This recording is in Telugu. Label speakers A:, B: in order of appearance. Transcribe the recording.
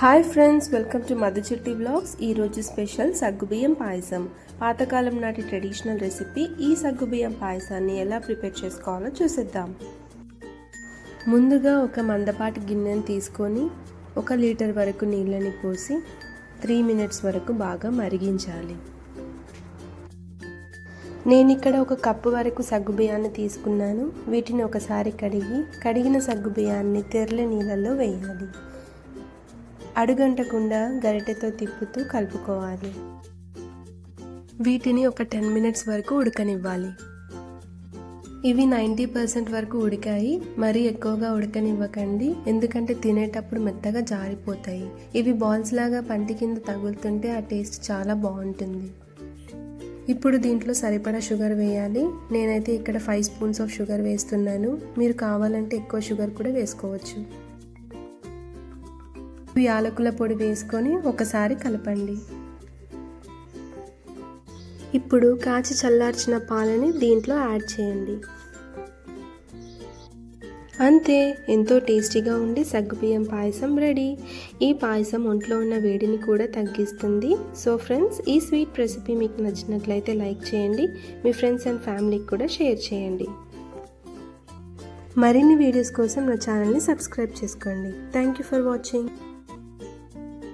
A: Hi friends, welcome to Madhu చిట్టి బ్లాగ్స్. ఈరోజు స్పెషల్ సగ్గుబియ్యం పాయసం. పాతకాలం నాటి ట్రెడిషనల్ రెసిపీ. ఈ సగ్గుబియ్యం పాయసాన్ని ఎలా ప్రిపేర్ చేసుకోవాలో చూసేద్దాం. ముందుగా ఒక మందపాటి గిన్నెని తీసుకొని 1 లీటర్ వరకు నీళ్ళని పోసి 3 మినిట్స్ వరకు బాగా మరిగించాలి. నేను ఇక్కడ 1 కప్పు వరకు సగ్గుబియ్యాన్ని తీసుకున్నాను. వీటిని ఒకసారి కడిగిన సగ్గుబియ్యాన్ని తెర్ల నీళ్ళల్లో వేయాలి. అడుగంటకుండా గరిటెతో తిప్పుతూ కలుపుకోవాలి. వీటిని ఒక 10 మినిట్స్ వరకు ఉడకనివ్వాలి. ఇవి 90% వరకు ఉడికాయి. మరీ ఎక్కువగా ఉడకనివ్వకండి, ఎందుకంటే తినేటప్పుడు మెత్తగా జారిపోతాయి. ఇవి బాల్స్ లాగా పంటి కింద తగులుతుంటే ఆ టేస్ట్ చాలా బాగుంటుంది. ఇప్పుడు దీంట్లో సరిపడా షుగర్ వేయాలి. నేనైతే ఇక్కడ 5 స్పూన్స్ ఆఫ్ షుగర్ వేస్తున్నాను. మీరు కావాలంటే ఎక్కువ షుగర్ కూడా వేసుకోవచ్చు. యాలకుల పొడి వేసుకొని ఒకసారి కలపండి. ఇప్పుడు కాచి చల్లార్చిన పాలని దీంట్లో యాడ్ చేయండి. అంతే, ఎంతో టేస్టీగా ఉండి సగ్గుబియ్యం పాయసం రెడీ. ఈ పాయసం ఒంట్లో ఉన్న వేడిని కూడా తగ్గిస్తుంది. సో ఫ్రెండ్స్, ఈ స్వీట్ రెసిపీ మీకు నచ్చినట్లయితే లైక్ చేయండి. మీ ఫ్రెండ్స్ అండ్ ఫ్యామిలీకి కూడా షేర్ చేయండి. మరిన్ని వీడియోస్ కోసం నా ఛానల్ని సబ్స్క్రైబ్ చేసుకోండి. Thank you for watching.